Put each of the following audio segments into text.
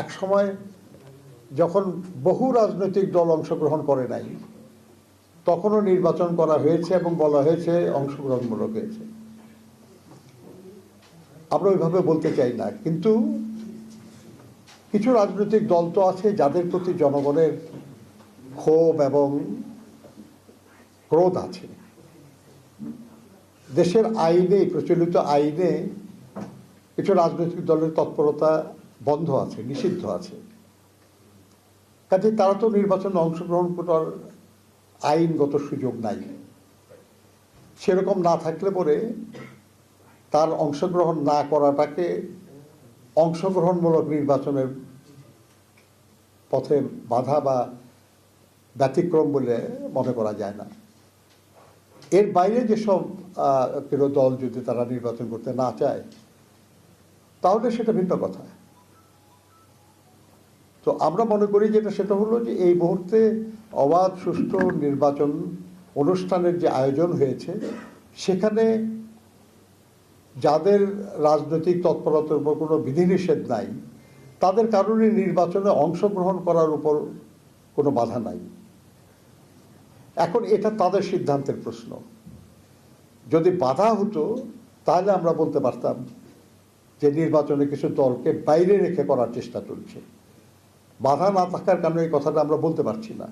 এক সময় যখন বহু রাজনৈতিক দল অংশগ্রহণ করে নাই, তখনও নির্বাচন করা হয়েছে এবং বলা হয়েছে অংশগ্রহণমূলক হয়েছে। আমরা ওইভাবে বলতে চাই না, কিন্তু কিছু রাজনৈতিক দল তো আছে যাদের প্রতি জনগণের ক্ষোভ এবং ক্রোধ আছে। দেশের আইনে, প্রচলিত আইনে কিছু রাজনৈতিক দলের তৎপরতা বন্ধ আছে, নিষিদ্ধ আছে। কাজে তারা তো নির্বাচনে অংশগ্রহণ করার আইনগত সুযোগ নাই। সেরকম না থাকলে পরে তার অংশগ্রহণ না করাটাকে অংশগ্রহণমূলক নির্বাচনের পথে বাধা বা ব্যতিক্রম বলে মনে করা যায় না। এর বাইরে যেসব কোনো দল যদি তারা নির্বাচন করতে না চায়, তাহলে সেটা ভিন্ন কথা। তো আমরা মনে করি সেটা হলো যে এই মুহূর্তে অবাধ সুষ্ঠু নির্বাচন অনুষ্ঠানের যে আয়োজন হয়েছে, সেখানে যাদের রাজনৈতিক তৎপরতার উপর কোনো বিধিনিষেধ নাই, তাদের কারণে নির্বাচনে অংশগ্রহণ করার উপর কোনো বাধা নাই। এখন এটা তাদের সিদ্ধান্তের প্রশ্ন। যদি বাধা হতো তাহলে আমরা বলতে পারতাম যে নির্বাচনে কিছু দলকে বাইরে রেখে করার চেষ্টা চলছে। বাধা না থাকার কারণে এই কথাটা আমরা বলতে পারছি না।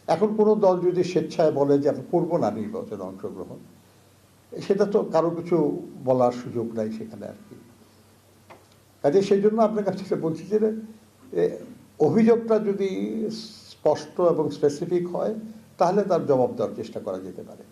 এখন কোনো দল যদি স্বেচ্ছায় বলে যে আমি করবো না নির্বাচনে অংশগ্রহণ, সেটা তো কারো কিছু বলার সুযোগ নাই সেখানে আর কি। কাজে সেই জন্য আপনার কাছে বলছি যে অভিযোগটা যদি স্পষ্ট এবং স্পেসিফিক হয়, তাহলে তার জবাব দেওয়ার চেষ্টা করা যেতে পারে।